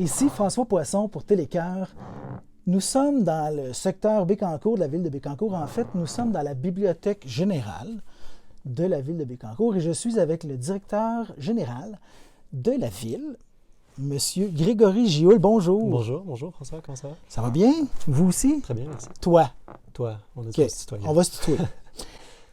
Ici François Poisson pour Télécœur. Nous sommes dans le secteur Bécancour de la ville de Bécancour. En fait, nous sommes dans la bibliothèque générale de la ville de Bécancour et je suis avec le directeur général de la ville, M. Grégory Gioul. Bonjour. Bonjour François, comment ça va? Ça va bien? Vous aussi? Très bien, merci. Toi? On est Okay. citoyen. On va se tutoyer.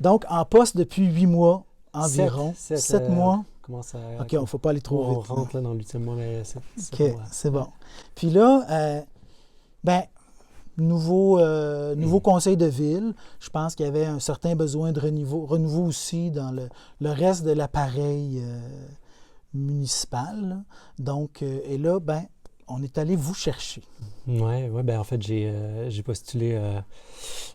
Donc, en poste depuis 8 mois environ. 7 mois. Comment ça... OK, on ne faut pas aller trop vite. On rentre là, dans le 8e mois, mais 7 OK, mois. c'est bon. Puis là, nouveau conseil de ville. Je pense qu'il y avait un certain besoin de renouveau aussi dans le reste de l'appareil municipal. Là. Donc, et là, on est allé vous chercher. Oui, en fait, j'ai postulé à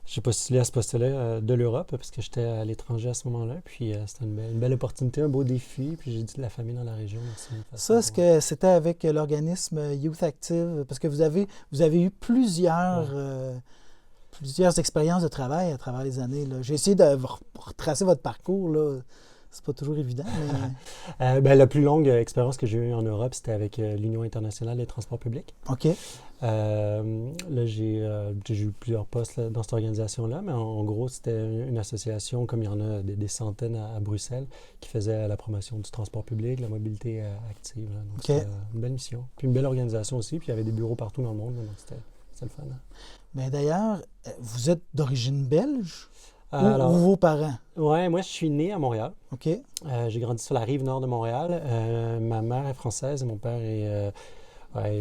ce poste-là de l'Europe parce que j'étais à l'étranger à ce moment-là. Puis c'était une belle opportunité, un beau défi. Puis j'ai dit de la famille dans la région. Ça, est-ce que c'était avec l'organisme Youth Active? Parce que vous avez eu plusieurs expériences de travail à travers les années. Là. J'ai essayé de retracer votre parcours. Là. C'est pas toujours évident, mais... la plus longue expérience que j'ai eue en Europe, c'était avec l'Union internationale des transports publics. OK. Là, j'ai eu plusieurs postes là, dans cette organisation-là, mais en gros, c'était une association, comme il y en a des centaines à Bruxelles, qui faisait la promotion du transport public, la mobilité active. Là. Donc, c'était une belle mission. Puis une belle organisation aussi, puis il y avait des bureaux partout dans le monde, là, donc c'était le fun. Là. Mais d'ailleurs, vous êtes d'origine belge? Alors, ou vos parents? Oui, moi, je suis né à Montréal. OK. J'ai grandi sur la rive nord de Montréal. Ma mère est française et mon père est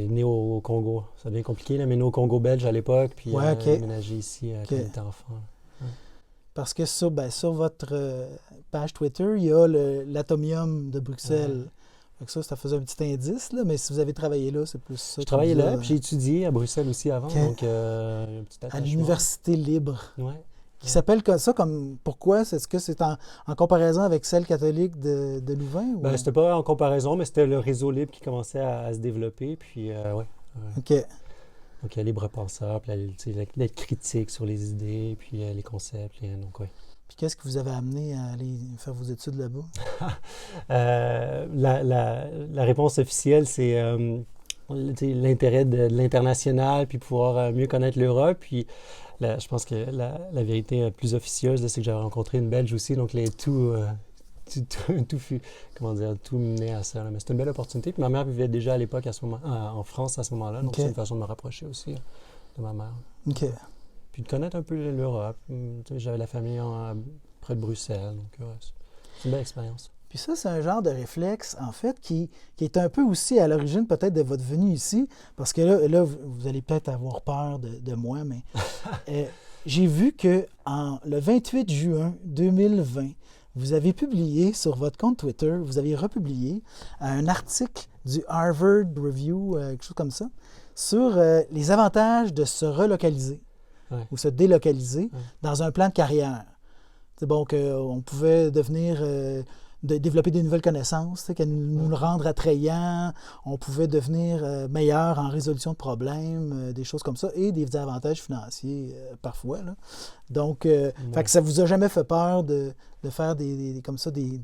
né au Congo. Ça devient compliqué, là, mais né au Congo belge à l'époque, puis déménagé ici quand il était enfant. Ouais. Parce que sur votre page Twitter, il y a l'Atomium de Bruxelles. Ça faisait un petit indice, là, mais si vous avez travaillé là, c'est plus ça. Je travaillais là, puis j'ai étudié à Bruxelles aussi avant, donc un petit attachement. À l'Université libre. Oui. Qui s'appelle comme ça, pourquoi? Est-ce que c'est en comparaison avec celle catholique de Louvain? Ou... C'était pas en comparaison, mais c'était le réseau libre qui commençait à se développer, puis OK. Donc, la libre penseur, puis la critique sur les idées, puis les concepts, donc oui. Puis qu'est-ce qui vous avait amené à aller faire vos études là-bas? La réponse officielle, c'est l'intérêt de l'international, puis pouvoir mieux connaître l'Europe, puis je pense que la vérité plus officieuse, c'est que j'avais rencontré une Belge aussi, donc tout menait à ça. Là. Mais c'était une belle opportunité. Puis ma mère vivait déjà à l'époque en France à ce moment-là, donc c'est une façon de me rapprocher aussi de ma mère. OK. Puis de connaître un peu l'Europe. J'avais la famille près de Bruxelles, donc c'est une belle expérience. Puis ça, c'est un genre de réflexe, en fait, qui est un peu aussi à l'origine peut-être de votre venue ici, parce que là vous allez peut-être avoir peur de moi, mais j'ai vu que le 28 juin 2020, vous avez publié sur votre compte Twitter, vous avez republié un article du Harvard Review, quelque chose comme ça, sur les avantages de se relocaliser ou se délocaliser dans un plan de carrière. C'est bon qu'on pouvait de développer des nouvelles connaissances, nous le rendre attrayant, on pouvait devenir meilleur en résolution de problèmes, des choses comme ça, et des avantages financiers parfois. Là. Donc, fait que ça vous a jamais fait peur de faire des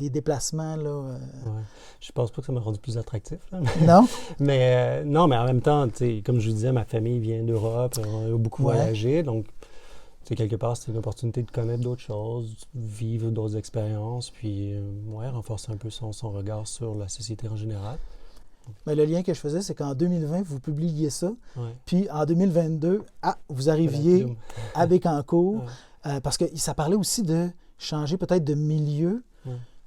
déplacements? Là, Je pense pas que ça m'a rendu plus attractif. Là. Non? mais en même temps, comme je vous disais, ma famille vient d'Europe, on a beaucoup voyagé, donc quelque part, c'est une opportunité de connaître d'autres choses, vivre d'autres expériences, puis renforcer un peu son regard sur la société en général. Mais le lien que je faisais, c'est qu'en 2020, vous publiiez ça, puis en 2022, vous arriviez à Bécancour, parce que ça parlait aussi de changer peut-être de milieu.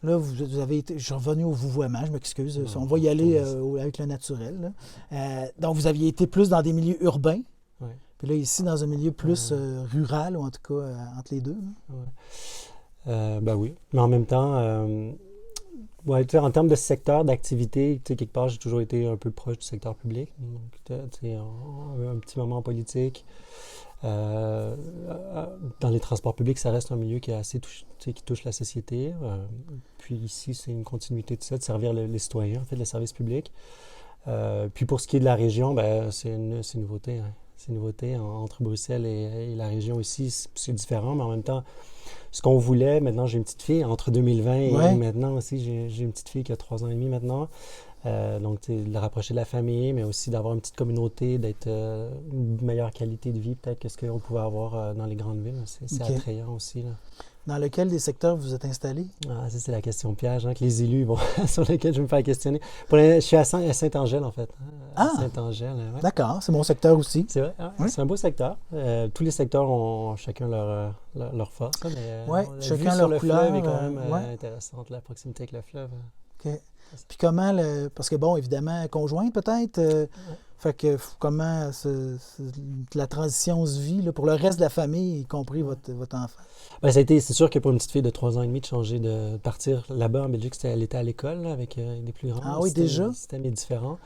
Là, vous avez été... Je suis revenu au vouvoiement, je m'excuse. On va y aller avec le naturel. Donc, vous aviez été plus dans des milieux urbains. Puis là, ici, dans un milieu plus rural, ou en tout cas, entre les deux. Oui. Mais en même temps, en termes de secteur d'activité, quelque part, j'ai toujours été un peu proche du secteur public. Donc, un petit moment en politique. Dans les transports publics, ça reste un milieu qui est assez qui touche la société. Puis ici, c'est une continuité de ça, de servir les citoyens, en fait, le service public. Puis pour ce qui est de la région, c'est une nouveauté. Hein. ces nouveautés entre Bruxelles et la région aussi. C'est différent, mais en même temps, ce qu'on voulait, maintenant j'ai une petite fille, entre 2020 et Ouais. maintenant aussi, j'ai une petite fille qui a 3 ans et demi maintenant. Donc, tu sais, de la rapprocher de la famille, mais aussi d'avoir une petite communauté, d'être une meilleure qualité de vie peut-être que ce qu'on pouvait avoir dans les grandes villes. C'est OK. attrayant aussi, là. Dans lequel des secteurs vous êtes installé? Ah, ça, c'est la question piège, hein, que les élus, bon, sur lesquels je me fais questionner. Je suis à Saint-Angèle, en fait. À Ah, Saint-Angèle, ouais. d'accord, c'est mon secteur aussi. C'est vrai, ouais, Oui. c'est un beau secteur. Tous les secteurs ont chacun leur force, hein, mais Ouais, la chacun vue sur leur le couleur, fleuve est quand même ouais. intéressante, la proximité avec le fleuve. OK. Puis comment parce que bon, évidemment, conjointe peut-être, Ouais. fait que comment la transition se vit là, pour le reste de la famille, y compris votre enfant? Ben, c'est sûr que pour une petite fille de 3 ans et demi, de partir là-bas en Belgique, elle était à l'école là, avec des plus grands. Ah Le oui, déjà? système est différent.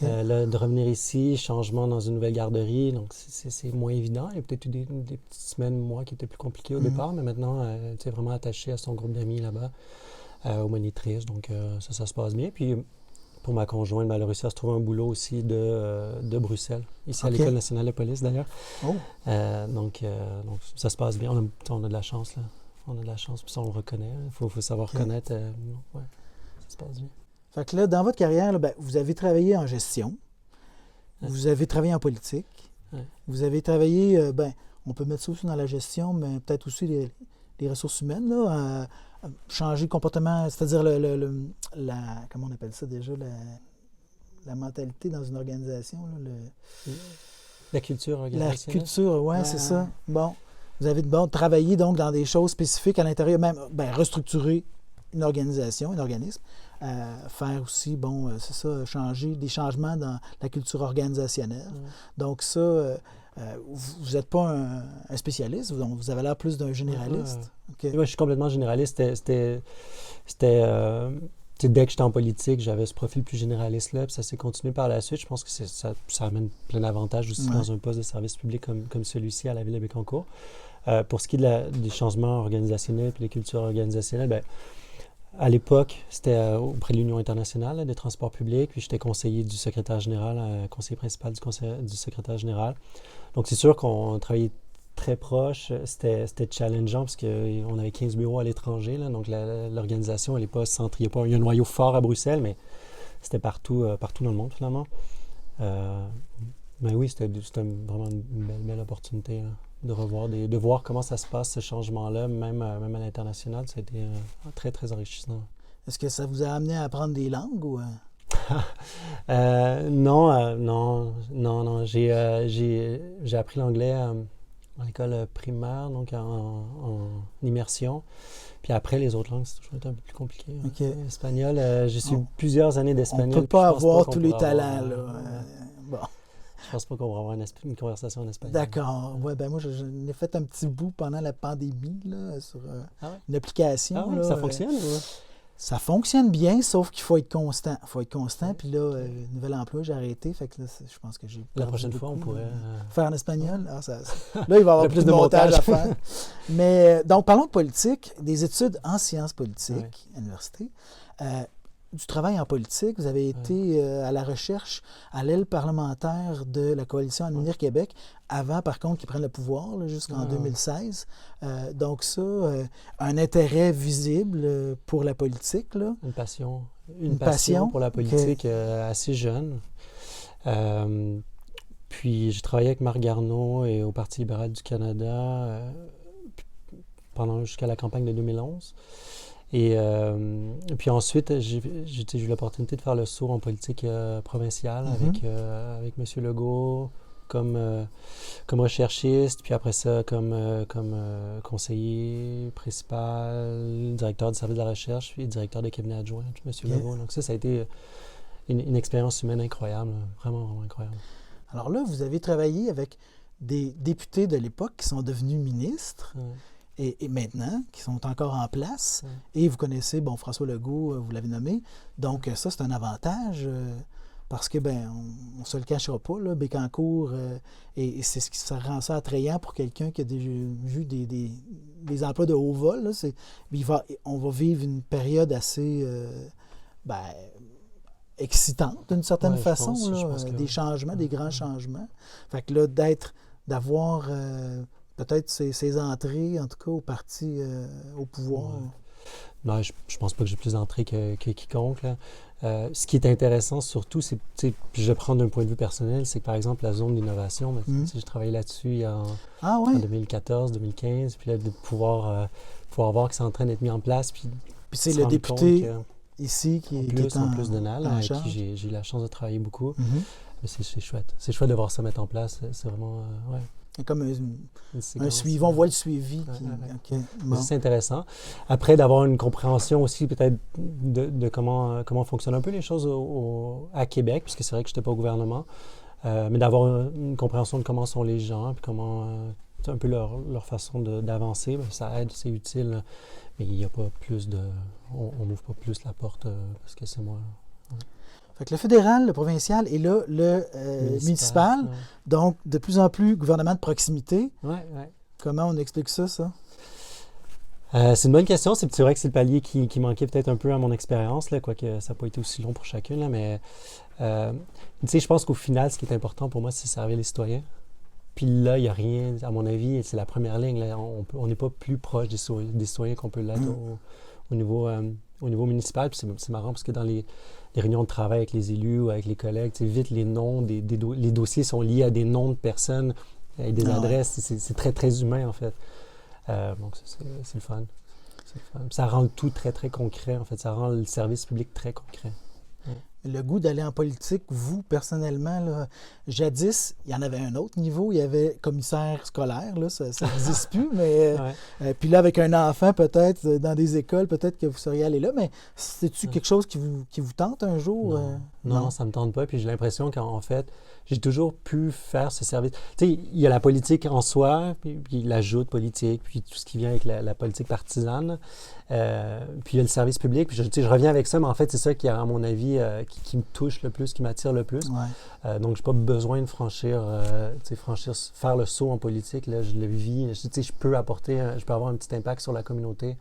OK. Là, de revenir ici, changement dans une nouvelle garderie, donc c'est moins évident. Il y a peut-être eu des petites semaines, mois qui étaient plus compliquées au Mhm. départ, mais maintenant, tu es vraiment attaché à son groupe d'amis là-bas, aux monitrices, donc ça se passe bien. Puis pour ma conjointe, ben, elle a réussi à se trouver un boulot aussi de Bruxelles, ici à OK. l'École nationale de police d'ailleurs. Oh, Donc ça se passe bien. On a de la chance, là. On a de la chance, puis ça, on le reconnaît. Il faut savoir OK. reconnaître. Ouais, ça se passe bien. Fait que là, dans votre carrière, là, ben, vous avez travaillé en gestion, Ouais. vous avez travaillé en politique, Ouais. vous avez travaillé, ben, on peut mettre ça aussi dans la gestion, mais peut-être aussi les ressources humaines, là, changer le comportement, c'est-à-dire comment on appelle ça déjà, la mentalité dans une organisation, là, La culture la organisationnelle. culture, ouais, Ouais, c'est ouais, ça. Bon, vous avez travaillé donc dans des choses spécifiques à l'intérieur, même ben, restructurer une organisation, un organisme, faire aussi, bon, c'est ça, changer des changements dans la culture organisationnelle. ouais. Donc ça, vous n'êtes pas un spécialiste, vous avez l'air plus d'un généraliste. OK. Et moi, je suis complètement généraliste. Tu sais, dès que j'étais en politique, j'avais ce profil plus généraliste-là, puis ça s'est continué par la suite. Je pense que ça amène plein d'avantages aussi Ouais. dans un poste de service public comme celui-ci à la Ville de Bécancour. Pour ce qui est des changements organisationnels et des cultures organisationnelles, ben, à l'époque, c'était auprès de l'Union internationale là, des transports publics, puis j'étais conseiller du secrétaire général, conseiller principal du secrétaire général. Donc, c'est sûr qu'on travaillait très proche. C'était challengeant parce qu'on avait 15 bureaux à l'étranger, là, donc l'organisation, elle n'est pas centrée. Il y a un noyau fort à Bruxelles, mais c'était partout dans le monde, finalement. Mais oui, c'était vraiment une belle opportunité là, de voir comment ça se passe, ce changement-là, même à l'international. Ça a été très, très enrichissant. Est-ce que ça vous a amené à apprendre des langues ou... Non. J'ai appris l'anglais à l'école primaire, donc en immersion. Puis après, les autres langues, c'est toujours été un peu plus compliqué. OK. Espagnol, j'ai su On plusieurs années ne d'espagnol. peut puis je pas pense avoir qu'on tous les pourra avoir, talents, là. Bon, je pense pas qu'on va avoir une conversation en espagnol. d'accord. Ouais, ben moi, j'en ai fait un petit bout pendant la pandémie, là, sur Ah ouais? une application. Ah ouais, là, ça fonctionne? ça fonctionne bien, sauf qu'il faut être constant. Il faut être constant. Ouais. Puis là, nouvel emploi, j'ai arrêté. Fait que là, je pense que j'ai La perdu prochaine fois, on beaucoup, pourrait... faire en espagnol. Ah, là, il va y avoir Le plus de montage à faire. Ouais. Mais donc, parlons de politique, des études en sciences politiques à l'université. Du travail en politique, vous avez été à la recherche à l'aile parlementaire de la coalition Avenir Québec, avant, par contre, qu'ils prennent le pouvoir là, jusqu'en 2016. Donc ça, un intérêt visible pour la politique, là. Une passion passion pour la politique assez jeune. Puis j'ai travaillé avec Marc Garneau et au Parti libéral du Canada jusqu'à la campagne de 2011. Et puis ensuite, j'ai eu l'opportunité de faire le saut en politique provinciale avec M. Legault comme recherchiste, puis après ça comme conseiller principal, directeur du service de la recherche, puis directeur de cabinet adjoint, M. Legault. Donc ça a été une expérience humaine incroyable, vraiment, vraiment incroyable. Alors là, vous avez travaillé avec des députés de l'époque qui sont devenus ministres. Ouais. Et maintenant, qui sont encore en place. Ouais. Et vous connaissez, bon, François Legault, vous l'avez nommé. Donc, ça, c'est un avantage parce que, ben, on ne se le cachera pas, là, Bécancour, et c'est ce qui ça rend ça attrayant pour quelqu'un qui a déjà vu des emplois de haut vol. Là, on va vivre une période assez excitantes d'une certaine Ouais, façon, je là, pense que des oui. changements, des grands changements. Fait que là, d'avoir peut-être ces entrées, en tout cas, au parti, au pouvoir. Ouais. Non, je pense pas que j'ai plus d'entrée que quiconque, là. Ce qui est intéressant surtout, c'est, tu sais, puis je vais prendre d'un point de vue personnel, c'est que par exemple la zone d'innovation, ben, tu sais, j'ai travaillé là-dessus Ah en oui, 2014, 2015, puis là, de pouvoir voir que c'est en train d'être mis en place, puis puis c'est se le rendre compte député que, ici qui est en plus de Nal, en avec qui charge. j'ai eu la chance de travailler beaucoup, Mhm. mais c'est chouette. C'est chouette de voir ça mettre en place. C'est vraiment, ouais, C'est comme une un séquence. suivi, on voit le suivi. Ouais, ouais, ouais. OK, Mais bon. ça, c'est intéressant. Après, d'avoir une compréhension aussi peut-être de comment fonctionnent un peu les choses à Québec, puisque c'est vrai que je n'étais pas au gouvernement, mais d'avoir une compréhension de comment sont les gens, puis comment, un peu leur façon d'avancer, ben, ça aide, c'est utile, mais il n'y a pas plus de... On n'ouvre pas plus la porte parce que c'est moi. Fait que le fédéral, le provincial et là, le municipal. Ouais. Donc, de plus en plus, gouvernement de proximité. Ouais, ouais. Comment on explique ça? C'est une bonne question. C'est vrai que c'est le palier qui manquait peut-être un peu à mon expérience, là, quoique ça n'a pas été aussi long pour chacune. Là, mais tu sais, je pense qu'au final, ce qui est important pour moi, c'est servir les citoyens. Puis là, il n'y a rien, à mon avis, c'est la première ligne. Là. On n'est pas plus proche des citoyens qu'on peut l'être au niveau municipal. Puis c'est marrant parce que dans les réunions de travail avec les élus ou avec les collègues, vite les noms, les dossiers sont liés à des noms de personnes, avec des adresses. C'est très, très humain, en fait. Donc, c'est le fun. C'est le fun. Puis ça rend le tout très, très concret, en fait. Ça rend le service public très concret. Ouais. Le goût d'aller en politique, vous, personnellement, là, jadis, il y en avait un autre niveau, il y avait commissaire scolaire, là, ça n'existe plus, mais Ouais. puis là, avec un enfant, peut-être, dans des écoles, peut-être que vous seriez allé là, mais c'est-tu quelque chose qui vous tente un jour? Non, ça ne me tente pas, puis j'ai l'impression qu'en fait, j'ai toujours pu faire ce service. Tu sais, il y a la politique en soi, puis la joute politique, puis tout ce qui vient avec la politique partisane, puis il y a le service public, puis je reviens avec ça, mais en fait, c'est ça qui, à mon avis, qui me touche le plus, qui m'attire le plus. Ouais. Donc, je n'ai pas besoin de franchir, faire le saut en politique, là, je le vis, je peux je peux avoir un petit impact sur la communauté.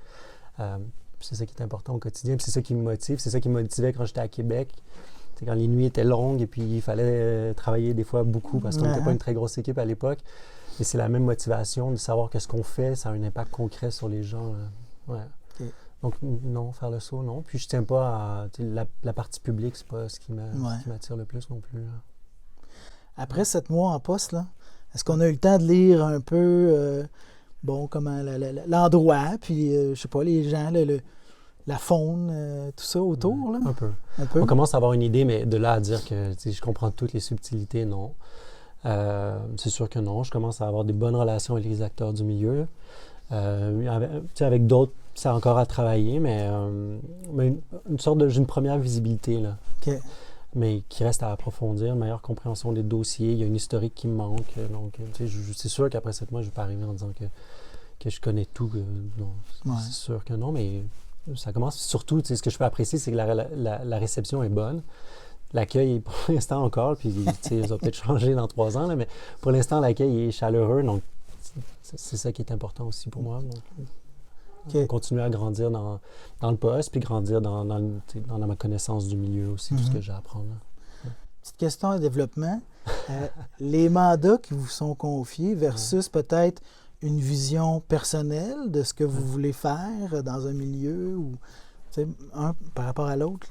C'est ça qui est important au quotidien, puis c'est ça qui me motive, c'est ça qui me motivait quand j'étais à Québec. C'est quand les nuits étaient longues et puis il fallait travailler des fois beaucoup parce qu'on n'était pas une très grosse équipe à l'époque. Et c'est la même motivation de savoir que ce qu'on fait, ça a un impact concret sur les gens. Ouais. Okay. Donc, non, faire le saut, non. Puis je tiens pas à... La partie publique, c'est pas ce qui m'attire le plus non plus. Là. Après 7 mois en poste, là, est-ce qu'on a eu le temps de lire un peu, comment l'endroit, puis, je sais pas, les gens, la faune, tout ça autour? Là? Un peu. Un peu. On commence à avoir une idée, mais de là à dire que je comprends toutes les subtilités, non. C'est sûr que non. Je commence à avoir des bonnes relations avec les acteurs du milieu. Avec d'autres, c'est encore à travailler, mais une sorte j'ai une première visibilité, là. OK. Mais qui reste à approfondir, une meilleure compréhension des dossiers. Il y a une historique qui me manque. Donc, c'est sûr qu'après 7 mois, je ne vais pas arriver en disant que je connais tout. Non, c'est sûr que non, mais ça commence. Surtout, ce que je peux apprécier, c'est que la réception est bonne. L'accueil est pour l'instant encore, puis ça va peut-être changer dans 3 ans, là, mais pour l'instant, l'accueil est chaleureux. Donc, c'est ça qui est important aussi pour moi. Donc, continuer à grandir dans le poste, puis grandir dans ma connaissance du milieu aussi, tout ce que j'ai à apprendre. Petite question à développement. Les mandats qui vous sont confiés versus peut-être une vision personnelle de ce que vous voulez faire dans un milieu, ou un par rapport à l'autre?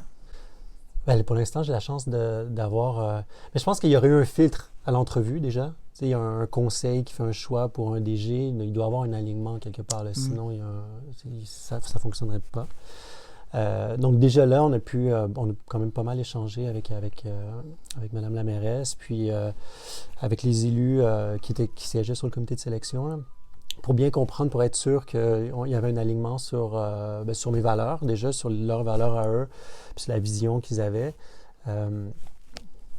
Bien, pour l'instant, j'ai la chance d'avoir... Mais je pense qu'il y aurait eu un filtre à l'entrevue déjà. Il y a un conseil qui fait un choix pour un DG. Il doit avoir un alignement quelque part. Là, sinon, ça ne fonctionnerait pas. Donc déjà là, on a quand même pas mal échangé avec Mme la mairesse, puis avec les élus qui siégeaient sur le comité de sélection, là, pour bien comprendre, pour être sûr qu'il y avait un alignement sur mes valeurs, déjà, sur leurs valeurs à eux, puis sur la vision qu'ils avaient.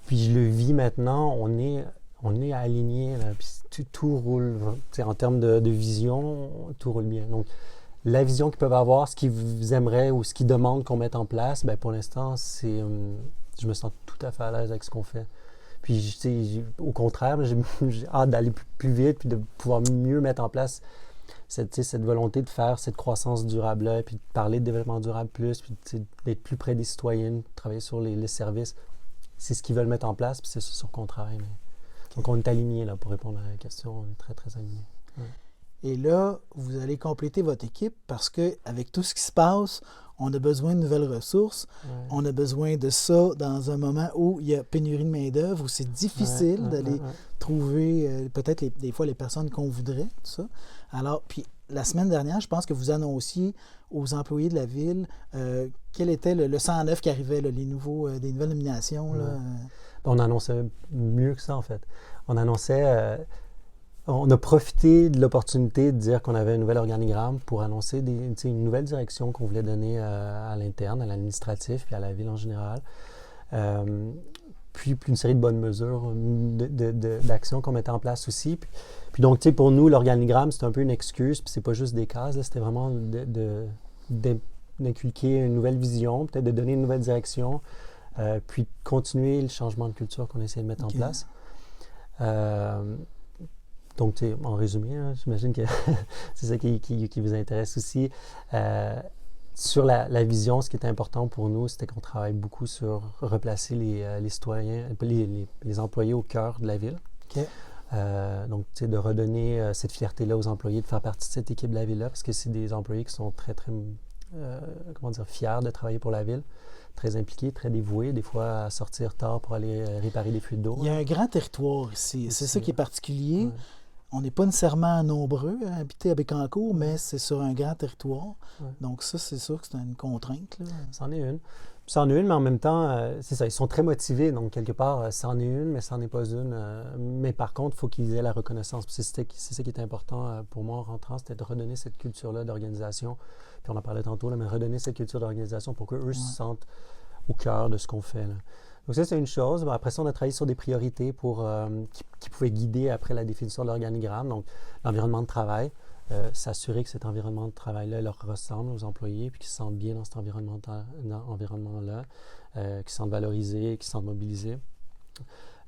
Puis je le vis maintenant, on est aligné, puis tout roule. En termes de vision, tout roule bien. Donc, la vision qu'ils peuvent avoir, ce qu'ils aimeraient ou ce qu'ils demandent qu'on mette en place, bien, pour l'instant, je me sens tout à fait à l'aise avec ce qu'on fait. Puis, au contraire, j'ai hâte d'aller plus vite puis de pouvoir mieux mettre en place cette volonté de faire cette croissance durable-là, puis de parler de développement durable plus, puis d'être plus près des citoyens, de travailler sur les services. C'est ce qu'ils veulent mettre en place, puis c'est sur qu'on travaille. Donc, on est alignés là, pour répondre à la question. On est très, très alignés. Ouais. Et là, vous allez compléter votre équipe parce qu'avec tout ce qui se passe, on a besoin de nouvelles ressources. Ouais. On a besoin de ça dans un moment où il y a pénurie de main-d'œuvre, où c'est difficile d'aller trouver peut-être des fois les personnes qu'on voudrait, tout ça. Alors, puis la semaine dernière, je pense que vous annonciez aux employés de la ville quel était le 109 qui arrivait, là, des nouvelles nominations. Là. On annonçait mieux que ça, en fait. On annonçait... on a profité de l'opportunité de dire qu'on avait un nouvel organigramme pour annoncer une nouvelle direction qu'on voulait donner à l'interne, à l'administratif, puis à la ville en général. Puis une série de bonnes mesures d'actions qu'on mettait en place aussi. Puis donc, tu sais, pour nous, l'organigramme, c'est un peu une excuse, puis c'est pas juste des cases, là, c'était vraiment d'inculquer une nouvelle vision, peut-être de donner une nouvelle direction, puis continuer le changement de culture qu'on essaie de mettre en place. Donc, en résumé, hein, j'imagine que c'est ça qui vous intéresse aussi. Sur la vision, ce qui est important pour nous, c'était qu'on travaille beaucoup sur replacer les citoyens, les employés au cœur de la ville. Okay. Donc, de redonner cette fierté-là aux employés, de faire partie de cette équipe de la ville-là, parce que c'est des employés qui sont très, très, fiers de travailler pour la ville, très impliqués, très dévoués, des fois à sortir tard pour aller réparer des fuites d'eau. Il y a un grand territoire ici. C'est ça qui est particulier. Ouais. On n'est pas nécessairement nombreux à habiter à Bécancour, mais c'est sur un grand territoire. Ouais. Donc ça, c'est sûr que c'est une contrainte. Là. C'en est une. Mais en même temps, c'est ça, ils sont très motivés. Donc, quelque part, c'en est une, mais c'en est pas une. Mais par contre, il faut qu'ils aient la reconnaissance. Puis c'est ça qui est important pour moi en rentrant, c'était de redonner cette culture-là d'organisation. Puis on en parlait tantôt, là, mais redonner cette culture d'organisation pour qu'eux se sentent au cœur de ce qu'on fait. Là. Donc ça, c'est une chose. Après ça, on a travaillé sur des priorités qui pouvaient guider après la définition de l'organigramme. Donc, l'environnement de travail, s'assurer que cet environnement de travail-là leur ressemble aux employés, puis qu'ils se sentent bien dans cet environnement-là, qu'ils se sentent valorisés, qu'ils se sentent mobilisés.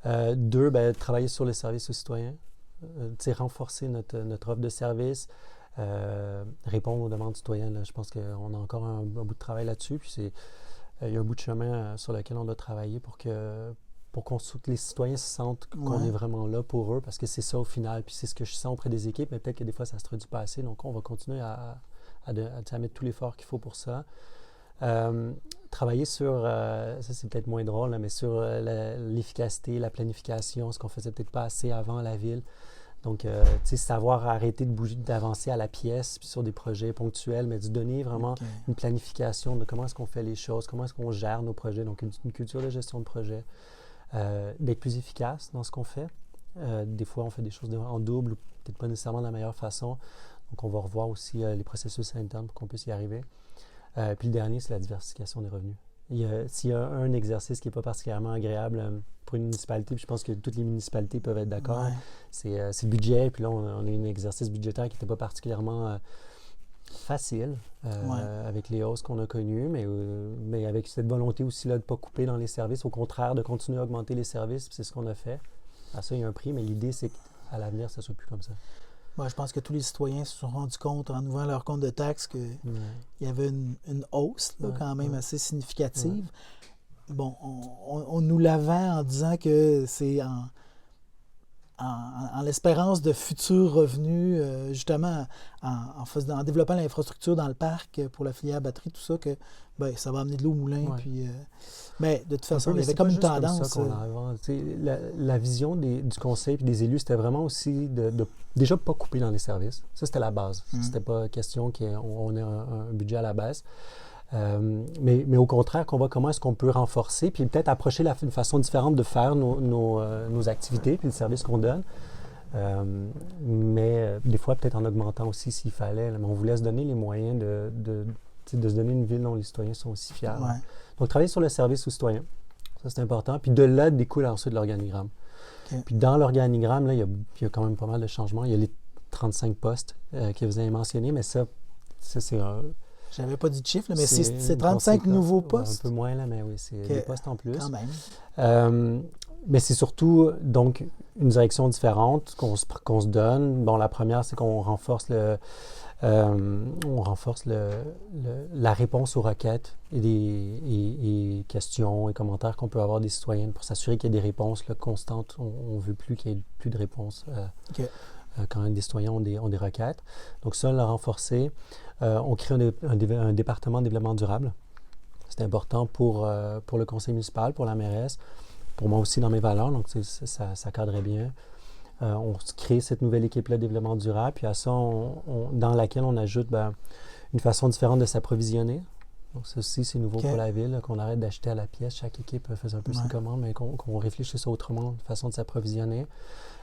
2, travailler sur les services aux citoyens, renforcer notre offre de services, répondre aux demandes citoyennes. Là. Je pense qu'on a encore un bout de travail là-dessus, puis il y a un bout de chemin sur lequel on doit travailler pour que les citoyens se sentent qu'on est vraiment là pour eux, parce que c'est ça au final, puis c'est ce que je sens auprès des équipes, mais peut-être que des fois ça ne se traduit pas assez, donc on va continuer à mettre tout l'effort qu'il faut pour ça. Travailler sur, ça c'est peut-être moins drôle, là, mais sur l'efficacité, la planification, ce qu'on faisait peut-être pas assez avant la ville. Donc, savoir arrêter de bouger, d'avancer à la pièce puis sur des projets ponctuels, mais de donner vraiment une planification de comment est-ce qu'on fait les choses, comment est-ce qu'on gère nos projets, donc une culture de gestion de projet, d'être plus efficace dans ce qu'on fait. Des fois, on fait des choses en double ou peut-être pas nécessairement de la meilleure façon. Donc, on va revoir aussi les processus internes pour qu'on puisse y arriver. Puis le dernier, c'est la diversification des revenus. S'il y a un exercice qui n'est pas particulièrement agréable pour une municipalité, puis je pense que toutes les municipalités peuvent être d'accord, c'est le budget. Puis là, on a un exercice budgétaire qui n'était pas particulièrement facile avec les hausses qu'on a connues, mais avec cette volonté aussi là, de ne pas couper dans les services, au contraire, de continuer à augmenter les services, puis c'est ce qu'on a fait. À ça, il y a un prix, mais l'idée, c'est qu'à l'avenir, ça ne soit plus comme ça. Moi, je pense que tous les citoyens se sont rendus compte en ouvrant leur compte de taxes qu'il y avait une hausse là, quand même assez significative. Bon, on nous la vend en disant que c'est en l'espérance de futurs revenus, justement en développant l'infrastructure dans le parc pour la filière batterie, tout ça, que ça va amener de l'eau au moulin. Puis, mais de toute façon, il y avait comme une tendance. La vision du conseil et des élus, c'était vraiment aussi de déjà pas couper dans les services. Ça, c'était la base. C'était pas question qu'on ait un budget à la baisse. Mais au contraire, qu'on voit comment est-ce qu'on peut renforcer, puis peut-être approcher une façon différente de faire nos activités, puis le service qu'on donne. Mais des fois, peut-être en augmentant aussi s'il fallait. Mais on voulait se donner les moyens de se donner une ville dont les citoyens sont aussi fiers. Ouais. Donc, travailler sur le service aux citoyens, ça c'est important. Puis de là découle ensuite l'organigramme. Okay. Puis dans l'organigramme, là, il y a quand même pas mal de changements. Il y a les 35 postes que vous avez mentionnés, mais ça c'est un... J'avais pas dit de chiffre, là, mais c'est 35 nouveaux postes. Un peu moins, là, mais oui, c'est des postes en plus. Quand même. mais c'est surtout donc une direction différente qu'on se donne. Bon, la première, c'est qu'on renforce la réponse aux requêtes et questions et commentaires qu'on peut avoir des citoyens pour s'assurer qu'il y ait des réponses là, constantes. On ne veut plus qu'il y ait plus de réponses quand des citoyens ont des requêtes. Donc ça, le renforcer. On crée un département de développement durable. C'est important pour le conseil municipal, pour la mairesse, pour moi aussi dans mes valeurs, donc ça cadrait bien. On crée cette nouvelle équipe-là de développement durable, puis à ça, dans laquelle on ajoute une façon différente de s'approvisionner. Donc ça aussi, c'est nouveau pour la ville, là, qu'on arrête d'acheter à la pièce. Chaque équipe faisait un peu ses commandes, mais qu'on réfléchisse autrement, une façon de s'approvisionner.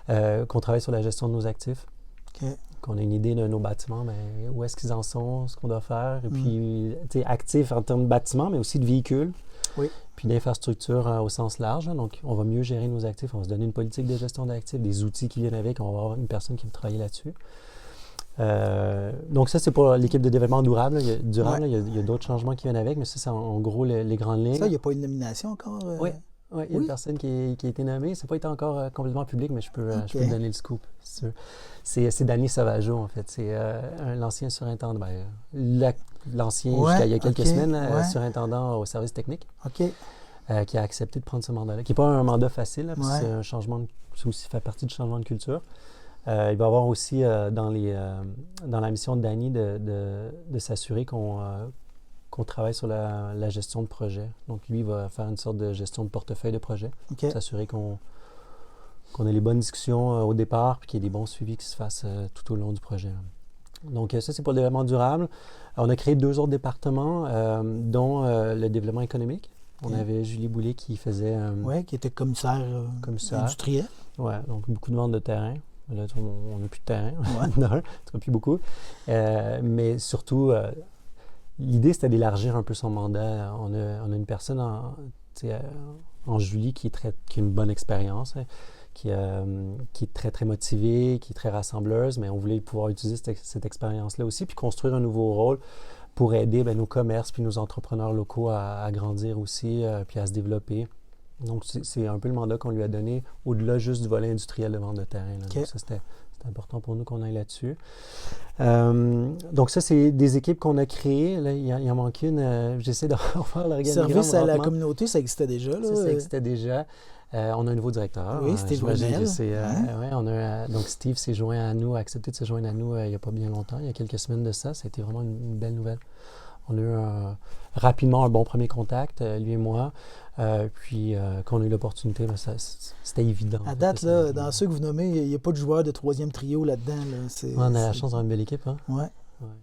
Qu'on travaille sur la gestion de nos actifs. Qu'on a une idée de nos bâtiments, mais où est-ce qu'ils en sont, ce qu'on doit faire. Et puis, actifs en termes de bâtiments, mais aussi de véhicules. Puis d'infrastructures au sens large. Hein. Donc, on va mieux gérer nos actifs. On va se donner une politique de gestion d'actifs, des outils qui viennent avec. On va avoir une personne qui va travailler là-dessus. Donc, ça, c'est pour l'équipe de développement durable. Il y a d'autres changements qui viennent avec, mais ça, c'est en gros les grandes lignes. Ça, il n'y a pas une nomination encore? Oui, il y a une personne qui a été nommée. Ça n'a pas été encore complètement public, mais je peux donner le scoop, si tu veux. C'est Danny Sauvageau, en fait. C'est l'ancien surintendant, l'ancien, jusqu'à il y a quelques semaines, surintendant au service technique, qui a accepté de prendre ce mandat-là, qui n'est pas un mandat facile, là, parce que c'est un changement, ça aussi fait partie du changement de culture. Il va y avoir aussi dans la mission de Danny de s'assurer qu'on travaille sur la gestion de projet. Donc, lui, il va faire une sorte de gestion de portefeuille de projet, s'assurer qu'on ait les bonnes discussions au départ, puis qu'il y ait des bons suivis qui se fassent tout au long du projet. Donc, ça, c'est pour le développement durable. On a créé 2 autres départements, dont le développement économique. On avait Julie Boulay qui faisait... qui était commissaire industriel. Oui, donc beaucoup de ventes de terrain. Là, on n'a plus de terrain. Non, en tout cas, plus beaucoup. Mais surtout... l'idée, c'était d'élargir un peu son mandat. On a une personne en Julie qui a une bonne expérience, qui est très, très motivée, qui est très rassembleuse, mais on voulait pouvoir utiliser cette expérience-là aussi, puis construire un nouveau rôle pour aider nos commerces puis nos entrepreneurs locaux à grandir aussi, puis à se développer. Donc, c'est un peu le mandat qu'on lui a donné, au-delà juste du volet industriel de vente de terrain. Là. Donc, ça, c'était important pour nous qu'on aille là-dessus. Donc ça, c'est des équipes qu'on a créées. Là, il en manque une. J'essaie de refaire l'organigramme. Service à la communauté, ça existait déjà. Là. Ça existait déjà. On a un nouveau directeur. Oui, Steve Brunel. Donc Steve s'est joint à nous, a accepté de se joindre à nous il n'y a pas bien longtemps, il y a quelques semaines de ça. Ça a été vraiment une belle nouvelle. On a eu rapidement un bon premier contact, lui et moi. Puis, quand on a eu l'opportunité, c'était évident. À date, là, dans ceux que vous nommez, il n'y a pas de joueur de 3e trio là-dedans. Là. On a la chance d'avoir une belle équipe. Hein? Ouais.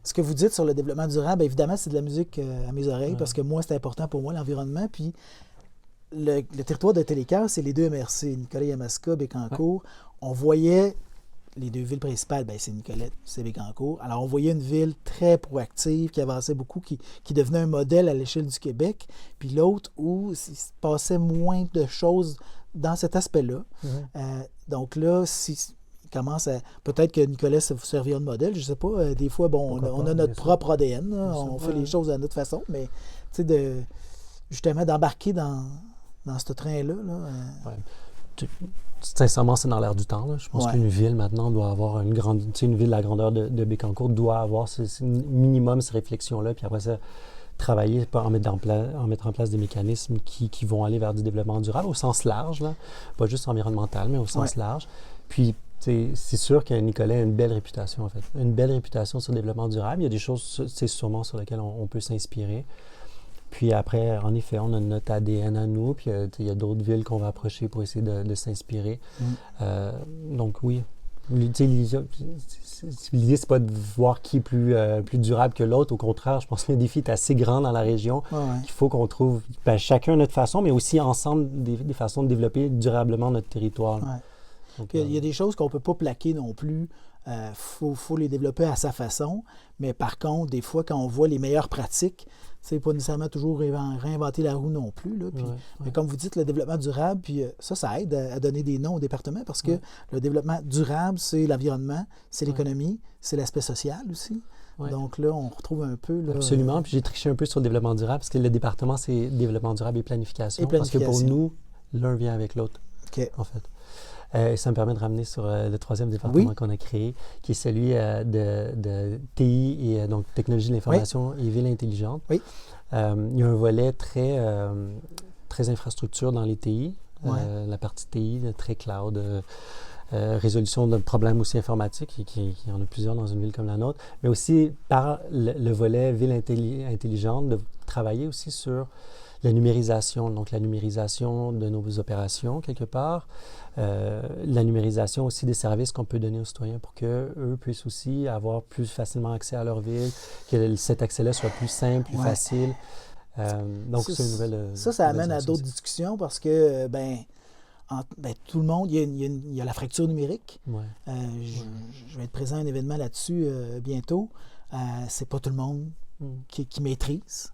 Ce que vous dites sur le développement durable, évidemment, c'est de la musique à mes oreilles parce que moi, c'est important pour moi, l'environnement. Puis, le territoire de Télécœur, c'est les 2 MRC, Nicolet-Yamaska, Bécancour. On voyait les 2 villes principales, c'est Nicolette, c'est Bécancour. Alors, on voyait une ville très proactive, qui avançait beaucoup, qui devenait un modèle à l'échelle du Québec. Puis l'autre, où il se passait moins de choses dans cet aspect-là. Donc là, il commence à... Peut-être que Nicolet se servira de modèle, je ne sais pas. Des fois, on a notre propre ADN. On fait les choses à notre façon, mais justement, d'embarquer dans ce train-là... Sincèrement, c'est dans l'air du temps. Là. Je pense qu'une ville, maintenant, doit avoir une ville de la grandeur de Bécancour doit avoir minimum ces réflexions-là, puis après ça, travailler en mettre en place des mécanismes qui vont aller vers du développement durable au sens large, là. Pas juste environnemental, mais au sens large. Puis, c'est sûr que Nicolet a une belle réputation, en fait. Une belle réputation sur le développement durable. Il y a des choses, sûrement, sur lesquelles on peut s'inspirer. Puis après, en effet, on a notre ADN à nous, puis il y a d'autres villes qu'on va approcher pour essayer de s'inspirer. Donc oui, l'idée, c'est pas de voir qui est plus durable que l'autre. Au contraire, je pense que le défi est assez grand dans la région. Il faut qu'on trouve chacun notre façon, mais aussi ensemble des façons de développer durablement notre territoire. Donc, il y a des choses qu'on ne peut pas plaquer non plus. Faut les développer à sa façon. Mais par contre, des fois, quand on voit les meilleures pratiques, c'est pas nécessairement toujours réinventer la roue non plus. Là. Puis, mais comme vous dites, le développement durable, puis ça aide à donner des noms au département parce que le développement durable, c'est l'environnement, c'est l'économie, c'est l'aspect social aussi. Donc là, on retrouve un peu... Là, absolument. Puis j'ai triché un peu sur le développement durable parce que le département, c'est développement durable et planification. Parce que pour nous, l'un vient avec l'autre. OK. en fait. Et ça me permet de ramener sur le troisième département qu'on a créé, qui est celui de TI et donc Technologie de l'information et Ville intelligente. Oui. Il y a un volet très infrastructure dans les TI, la partie TI, très cloud, résolution de problèmes aussi informatiques, qui y en a plusieurs dans une ville comme la nôtre, mais aussi par le volet Ville intelligente, de travailler aussi sur la numérisation, donc la numérisation de nos opérations quelque part, la numérisation aussi des services qu'on peut donner aux citoyens pour qu'eux puissent aussi avoir plus facilement accès à leur ville, que cet accès-là soit plus simple, plus facile. Donc, c'est une nouvelle... Ça amène à d'autres discussions parce que, tout le monde, il y a la fracture numérique. Ouais. Je vais être présent à un événement là-dessus bientôt. C'est pas tout le monde qui maîtrise.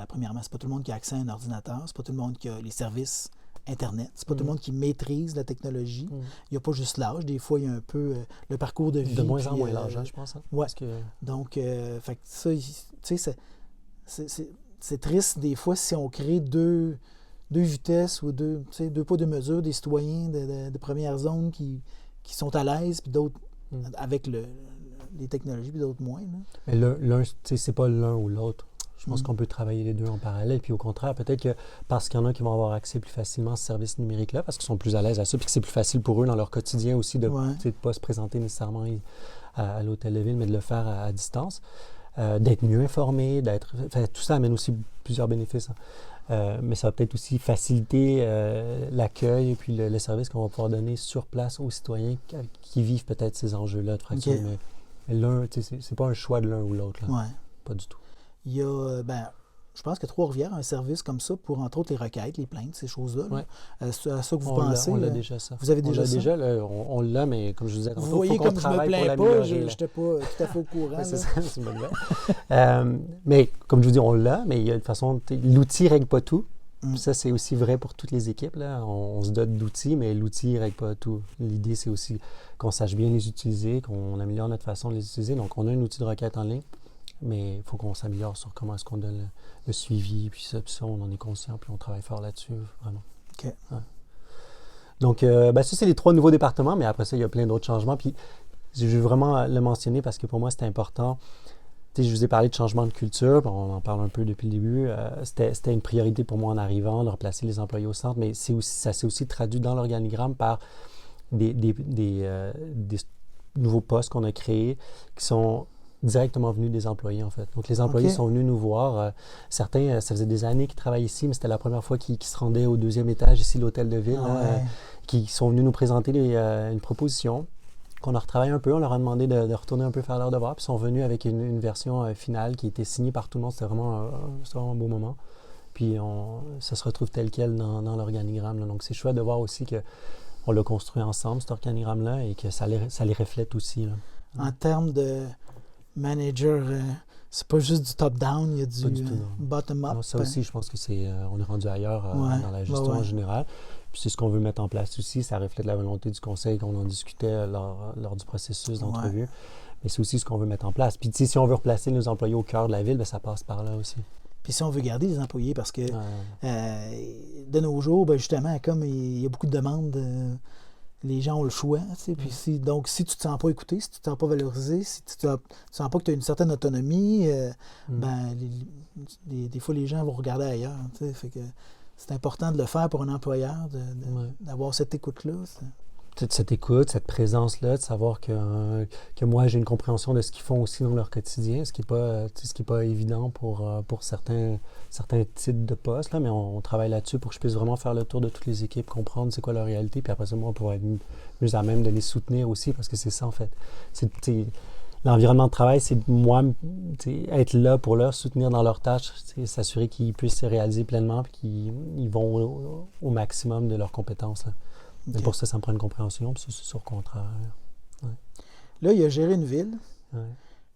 Premièrement, c'est pas tout le monde qui a accès à un ordinateur, c'est pas tout le monde qui a les services Internet, c'est pas tout le monde qui maîtrise la technologie. Il n'y a pas juste l'âge, des fois il y a un peu le parcours de vie. De moins en moins l'âge, je pense. Hein? Ouais. Parce que... Donc, fait que ça, tu sais, c'est triste des fois si on crée deux vitesses ou deux poids, deux mesures, des citoyens de première zone qui sont à l'aise, puis d'autres avec les technologies, puis d'autres moins. Là. Mais l'un, c'est pas l'un ou l'autre. Je pense qu'on peut travailler les deux en parallèle. Puis au contraire, peut-être que parce qu'il y en a qui vont avoir accès plus facilement à ce service numérique-là, parce qu'ils sont plus à l'aise à ça, puis que c'est plus facile pour eux dans leur quotidien aussi de ne pas se présenter nécessairement à l'hôtel de ville, mais de le faire à distance, d'être mieux informé, tout ça amène aussi plusieurs bénéfices. Hein. Mais ça va peut-être aussi faciliter l'accueil et puis le service qu'on va pouvoir donner sur place aux citoyens qui vivent peut-être ces enjeux-là de fracture. Okay. Mais l'un, c'est pas un choix de l'un ou l'autre. Là. Ouais. Pas du tout. Il y a, je pense que Trois-Rivières a un service comme ça pour, entre autres, les requêtes, les plaintes, ces choses-là. Ouais. C'est à ça que vous pensez. On l'a déjà, ça. Vous avez déjà ça? On l'a, mais comme je vous disais, vous voyez, comme je me plains pas, je n'étais pas tout à fait au courant. C'est ça, c'est une bonne nouvelle. Mais comme je vous dis, on l'a, mais il y a une façon, l'outil ne règle pas tout. Ça, c'est aussi vrai pour toutes les équipes. Là. On se dote d'outils, mais l'outil ne règle pas tout. L'idée, c'est aussi qu'on sache bien les utiliser, qu'on améliore notre façon de les utiliser. Donc, on a un outil de requête en ligne. Mais il faut qu'on s'améliore sur comment est-ce qu'on donne le suivi, puis ça, on en est conscient, puis on travaille fort là-dessus, vraiment. OK. Ouais. Donc, ça, c'est les 3 nouveaux départements, mais après ça, il y a plein d'autres changements. Puis, je veux vraiment le mentionner parce que pour moi, c'est important. Tu sais, je vous ai parlé de changement de culture, on en parle un peu depuis le début. C'était une priorité pour moi en arrivant, de replacer les employés au centre, mais ça s'est aussi traduit dans l'organigramme par des nouveaux postes qu'on a créés qui sont directement venus des employés, en fait. Donc, les employés sont venus nous voir. Certains, ça faisait des années qu'ils travaillaient ici, mais c'était la première fois qu'ils se rendaient au 2e étage, ici, l'hôtel de ville, qui sont venus nous présenter une proposition qu'on a retravaillé un peu. On leur a demandé de retourner un peu faire leur devoir, puis ils sont venus avec une version finale qui était signée par tout le monde. C'était vraiment un beau moment. Puis, ça se retrouve tel quel dans l'organigramme. Là. Donc, c'est chouette de voir aussi qu'on l'a construit ensemble, cet organigramme-là, et que ça les reflète aussi. Là. En termes de manager, c'est pas juste du top-down, il y a du bottom-up. Ça aussi, je pense que on est rendu ailleurs dans la gestion en général. Puis c'est ce qu'on veut mettre en place aussi. Ça reflète la volonté du conseil qu'on en discutait lors du processus d'entrevue. Mais c'est aussi ce qu'on veut mettre en place. Puis si on veut replacer nos employés au cœur de la ville, ça passe par là aussi. Puis si on veut garder les employés, parce que de nos jours, justement, comme il y a beaucoup de demandes, les gens ont le choix. Puis donc, si tu ne te sens pas écouté, si tu ne te sens pas valorisé, si tu ne sens pas que tu as une certaine autonomie, des fois, les gens vont regarder ailleurs. Fait que c'est important de le faire pour un employeur, d'avoir cette écoute-là. Cette écoute, cette présence-là, de savoir que moi, j'ai une compréhension de ce qu'ils font aussi dans leur quotidien, ce qui n'est pas évident pour certains types de postes, là, mais on travaille là-dessus pour que je puisse vraiment faire le tour de toutes les équipes, comprendre c'est quoi leur réalité, puis après ça, moi, pour être mieux à même de les soutenir aussi, parce que c'est ça, en fait. L'environnement de travail, c'est moi, être là pour leur soutenir dans leurs tâches, s'assurer qu'ils puissent se réaliser pleinement, puis qu'ils vont au maximum de leurs compétences, là. Okay. Pour ça me prend une compréhension, puis c'est sur contraire. Ouais. Là, il a géré une ville. Ouais.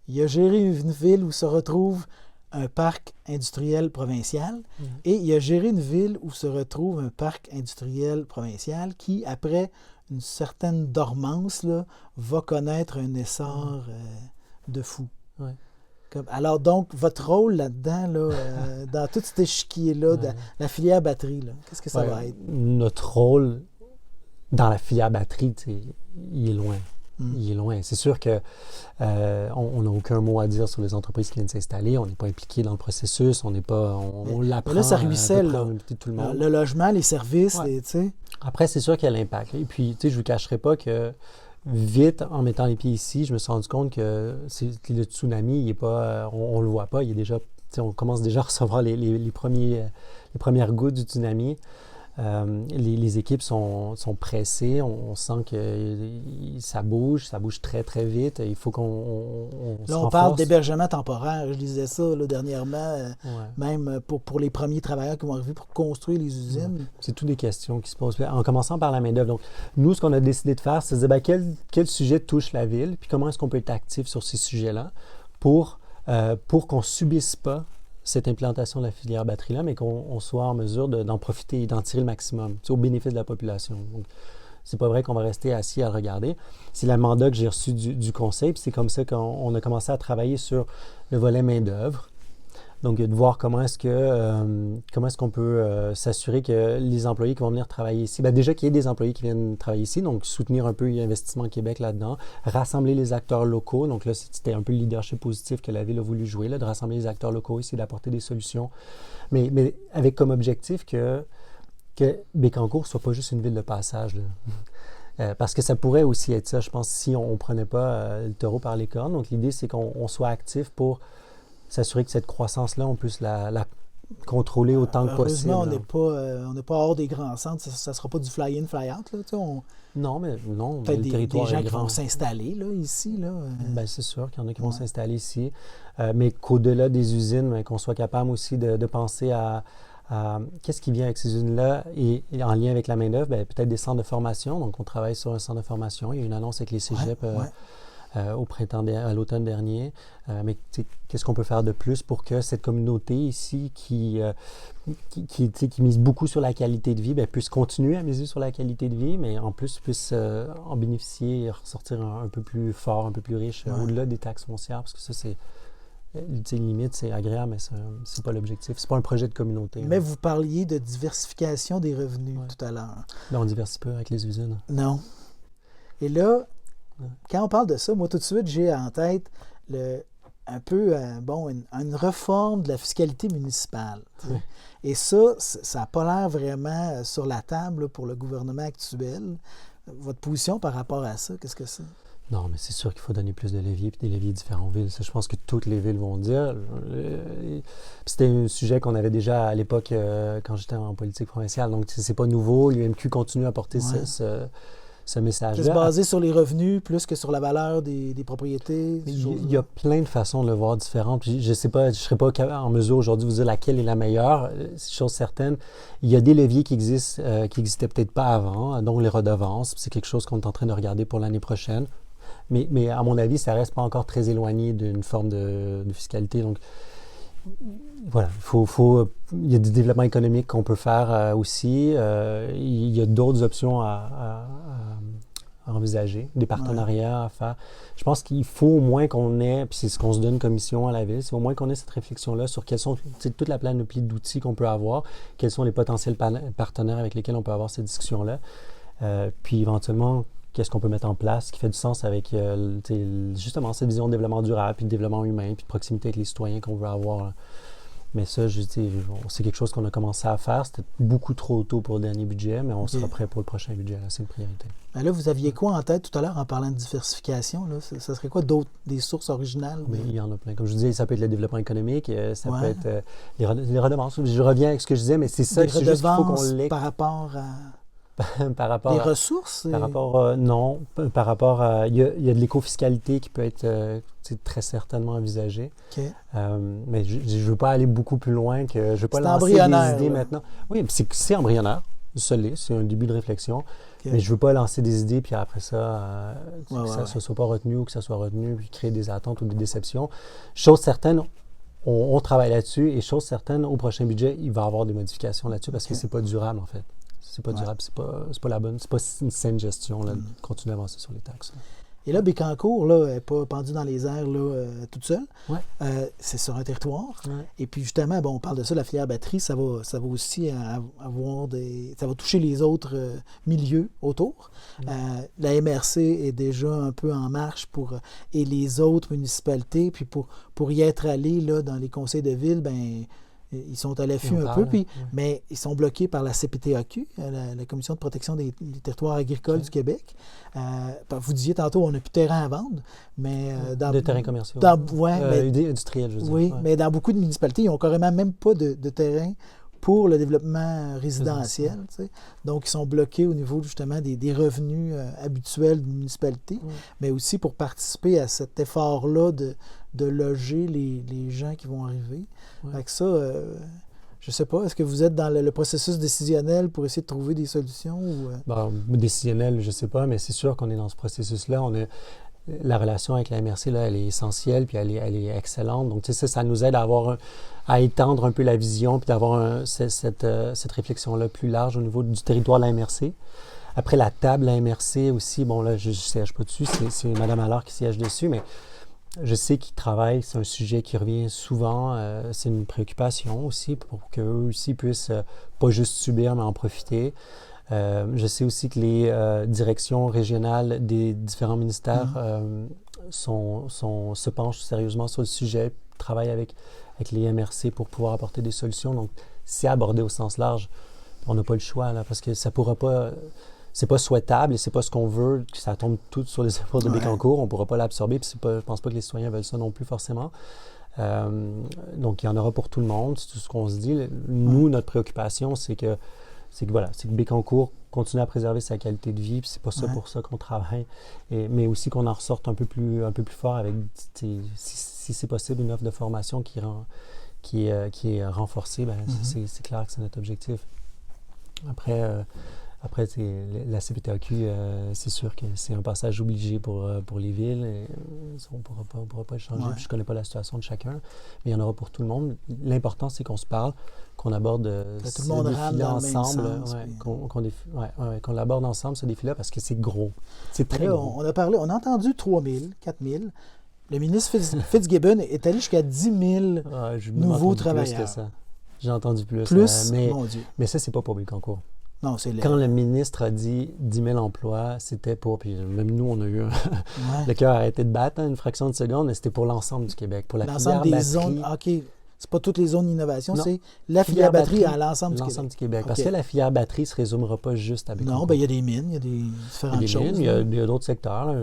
Il a géré une ville où se retrouve un parc industriel provincial. Et il a géré une ville où se retrouve un parc industriel provincial qui, après une certaine dormance, là, va connaître un essor de fou. Ouais. Alors, donc, votre rôle là-dedans, là, dans tout cet échiquier-là, de la filière batterie, là, qu'est-ce que ça va être? Notre rôle, dans la filière batterie, il est loin. Il est loin. C'est sûr que on n'a aucun mot à dire sur les entreprises qui viennent s'installer. On n'est pas impliqué dans le processus. On n'est pas. On l'apprend. Là, ça ruisselle. Tout le monde. Le logement, les services, Ouais. tu sais. Après, c'est sûr qu'il y a l'impact. Et puis, tu sais, je ne vous cacherai pas que vite, en mettant les pieds ici, je me suis rendu compte que le tsunami, il est pas, on le voit pas. Il est déjà, tu sais, on commence déjà à recevoir les premières gouttes du tsunami. Les équipes sont pressées, on sent que ça bouge très, très vite. Il faut qu'on se Là, on renforce. parle d'hébergement temporaire. Je disais ça là, dernièrement, Ouais. même pour les premiers travailleurs qui vont arriver pour construire les usines. C'est toutes des questions qui se posent. En commençant par la main-d'œuvre. Donc, nous, ce qu'on a décidé de faire, c'est de dire quel sujet touche la ville, puis comment est-ce qu'on peut être actif sur ces sujets-là pour qu'on ne subisse pas cette implantation de la filière batterie-là, mais qu'on soit en mesure d'en profiter et d'en tirer le maximum, au bénéfice de la population. Donc, c'est pas vrai qu'on va rester assis à le regarder. C'est le mandat que j'ai reçu du conseil, puis c'est comme ça qu'on a commencé à travailler sur le volet main-d'œuvre. Donc, de voir comment est-ce qu'on peut s'assurer que les employés qui vont venir travailler ici, bien, déjà qu'il y ait des employés qui viennent travailler ici, donc soutenir un peu l'Investissement Québec là-dedans, rassembler les acteurs locaux. Donc là, c'était un peu le leadership positif que la Ville a voulu jouer, là, de rassembler les acteurs locaux ici, d'apporter des solutions, mais avec comme objectif que Bécancour ne soit pas juste une ville de passage, là. Parce que ça pourrait aussi être ça, je pense, si on ne prenait pas le taureau par les cornes. Donc l'idée, c'est qu'on soit actif pour s'assurer que cette croissance-là, on puisse la contrôler autant que possible. Heureusement, on n'est pas hors des grands centres. Ça ne sera pas du fly-in, fly-out. Là, Non, mais peut-être le territoire des gens est qui grand. vont s'installer là, ici. Là. Bien, c'est sûr qu'il y en a qui vont s'installer ici. Mais qu'au-delà des usines, bien, qu'on soit capable aussi de penser à qu'est-ce qui vient avec ces usines-là et en lien avec la main-d'œuvre, bien, peut-être des centres de formation. Donc, on travaille sur un centre de formation. Il y a une annonce avec les cégeps au printemps, à l'automne dernier. Mais qu'est-ce qu'on peut faire de plus pour que cette communauté ici qui mise beaucoup sur la qualité de vie, bien, puisse continuer à miser sur la qualité de vie, mais en plus puisse en bénéficier et ressortir un peu plus fort, un peu plus riche, au-delà des taxes foncières, parce que ça, c'est limite, c'est agréable, mais c'est pas l'objectif. C'est pas un projet de communauté. Mais vous parliez de diversification des revenus tout à l'heure. Là, on diversifie pas avec les usines. Non. Et là, quand on parle de ça, moi, tout de suite, j'ai en tête un peu une réforme de la fiscalité municipale. Oui. Et ça n'a pas l'air vraiment sur la table là, pour le gouvernement actuel. Votre position par rapport à ça, qu'est-ce que c'est? Non, mais c'est sûr qu'il faut donner plus de leviers, puis des leviers différents aux villes. Ça, je pense que toutes les villes vont dire. C'était un sujet qu'on avait déjà à l'époque quand j'étais en politique provinciale. Donc, c'est pas nouveau. L'UMQ continue à porter ce message-là. C'est basé sur les revenus plus que sur la valeur des propriétés. Il y a plein de façons de le voir différentes. Puis je sais pas, je ne serais pas en mesure aujourd'hui de vous dire laquelle est la meilleure. Chose certaine, il y a des leviers qui existent, qui n'existaient peut-être pas avant, dont les redevances. C'est quelque chose qu'on est en train de regarder pour l'année prochaine. Mais à mon avis, ça reste pas encore très éloigné d'une forme de fiscalité. Donc, voilà, il y a du développement économique qu'on peut faire aussi. Il y a d'autres options à envisager, des partenariats à faire. Je pense qu'il faut au moins qu'on ait, puis c'est ce qu'on se donne comme mission à la Ville, c'est au moins qu'on ait cette réflexion-là sur quelles sont toute la panoplie d'outils qu'on peut avoir, quels sont les potentiels partenaires avec lesquels on peut avoir ces discussions-là. Puis éventuellement, qu'est-ce qu'on peut mettre en place qui fait du sens avec justement cette vision de développement durable, puis de développement humain, puis de proximité avec les citoyens qu'on veut avoir. Mais ça, c'est quelque chose qu'on a commencé à faire. C'était beaucoup trop tôt pour le dernier budget, mais on sera prêt pour le prochain budget. Là, c'est une priorité. Ben là, vous aviez quoi en tête tout à l'heure en parlant de diversification? Là? Ça serait quoi d'autres, des sources originales? Mais il y en a plein. Comme je vous disais, ça peut être le développement économique, ça peut être les redevances. Je reviens avec ce que je disais, mais c'est ça, c'est juste qu'il faut qu'on l'ait. Par rapport à... par rapport des ressources? Par rapport non. Par rapport à... Il y a de l'écofiscalité qui peut être très certainement envisagée. Okay. Mais je ne veux pas aller beaucoup plus loin que... Je ne veux pas lancer des idées maintenant. Oui, c'est embryonnaire. C'est un début de réflexion. Okay. Mais je ne veux pas lancer des idées puis après ça, que ça ne soit pas retenu ou que ça soit retenu puis créer des attentes ou des déceptions. Chose certaine, on travaille là-dessus et chose certaine, au prochain budget, il va y avoir des modifications là-dessus parce que ce n'est pas durable en fait. C'est pas durable, c'est pas la bonne, c'est pas une saine gestion là, de continuer à avancer sur les taxes. Là. Et là, Bécancour, là, n'est pas pendue dans les airs là, toute seule. Ouais. C'est sur un territoire. Ouais. Et puis justement, bon, on parle de ça, la filière batterie, ça va aussi avoir ça va toucher les autres milieux autour. La MRC est déjà un peu en marche et les autres municipalités, puis pour y être allés là, dans les conseils de ville, ben ils sont à l'affût un peu, mais ils sont bloqués par la CPTAQ, la Commission de protection des territoires agricoles du Québec. Vous disiez tantôt, on n'a plus de terrain à vendre, mais... des terrains commerciaux. Industriels, je veux dire. Oui, mais dans beaucoup de municipalités, ils n'ont carrément même pas de terrain pour le développement résidentiel. Donc, ils sont bloqués au niveau justement des revenus habituels d'une municipalité, mais aussi pour participer à cet effort-là de loger les gens qui vont arriver. Fait que ça, je ne sais pas, est-ce que vous êtes dans le processus décisionnel pour essayer de trouver des solutions? Décisionnel, je ne sais pas, mais c'est sûr qu'on est dans ce processus-là. La relation avec la MRC, là, elle est essentielle, puis elle est excellente. Donc, tu sais, ça nous aide à étendre un peu la vision, puis d'avoir cette réflexion-là plus large au niveau du territoire de la MRC. Après, la table de la MRC aussi, bon, là, je ne siège pas dessus, c'est Mme Allard qui siège dessus, mais je sais qu'ils travaillent, c'est un sujet qui revient souvent, c'est une préoccupation aussi pour qu'eux aussi puissent pas juste subir, mais en profiter. Je sais aussi que les directions régionales des différents ministères se penchent sérieusement sur le sujet, travaillent avec les MRC pour pouvoir apporter des solutions. Donc, c'est abordé au sens large. On n'a pas le choix, là, parce que ça pourra pas... C'est pas souhaitable et c'est pas ce qu'on veut, que ça tombe tout sur les épaules de Bécancour. On ne pourra pas l'absorber, puis je pense pas que les citoyens veulent ça non plus forcément. Donc, il y en aura pour tout le monde, c'est tout ce qu'on se dit. Nous, notre préoccupation, c'est que Bécancour continue à préserver sa qualité de vie, puis c'est pas ça pour ça qu'on travaille, mais aussi qu'on en ressorte un peu plus fort avec, si c'est possible, une offre de formation qui est renforcée, ben, c'est clair que c'est notre objectif. Après, la CPTAQ, c'est sûr que c'est un passage obligé pour les villes. On ne pourra pas le changer. Puis je ne connais pas la situation de chacun, mais il y en aura pour tout le monde. L'important, c'est qu'on se parle, qu'on aborde tout le monde rentre dans ensemble, le même sens, qu'on l'aborde ensemble, ce défi-là, parce que c'est gros. C'est très gros. On a entendu 3 000, 4 000. Le ministre Fitzgibbon est allé jusqu'à 10 000 nouveaux travailleurs. Plus que ça. J'ai entendu plus. Mon Dieu. Mais ça, c'est pas pour Bécancour. Non, Quand le ministre a dit 10 000 emplois, c'était pour... Puis même nous, on a eu le cœur a arrêté de battre une fraction de seconde, mais c'était pour l'ensemble du Québec, pour la filière batterie. Zones... OK. C'est pas toutes les zones d'innovation, c'est la filière batterie à l'ensemble du Québec. Parce que la filière batterie ne se résumera pas juste à Bécancour. Non, il y a des mines, il y a des différentes choses. Il y a d'autres secteurs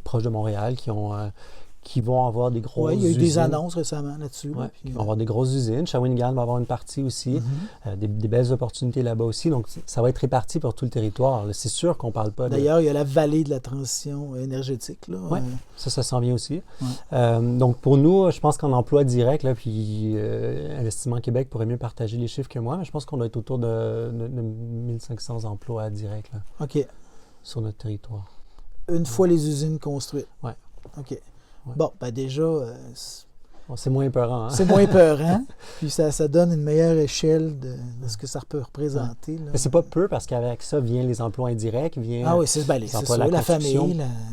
proches de Montréal qui vont avoir des grosses usines. Oui, il y a eu des annonces récemment là-dessus. Qui vont avoir des grosses usines. Shawinigan va avoir une partie aussi. Des belles opportunités là-bas aussi. Donc, ça va être réparti pour tout le territoire. C'est sûr qu'on ne parle pas D'ailleurs, il y a la vallée de la transition énergétique. Oui, ça s'en vient aussi. Donc, pour nous, je pense qu'en emploi direct, là, puis Investissement Québec pourrait mieux partager les chiffres que moi, mais je pense qu'on doit être autour de 1500 emplois directs là, sur notre territoire. Une fois les usines construites? Oui. OK. Ouais. Bon, ben déjà... c'est moins épeurant. Hein? C'est moins épeurant, puis ça donne une meilleure échelle de ce que ça peut représenter. Là. Mais c'est pas peu, parce qu'avec ça viennent les emplois indirects, c'est ça, la famille.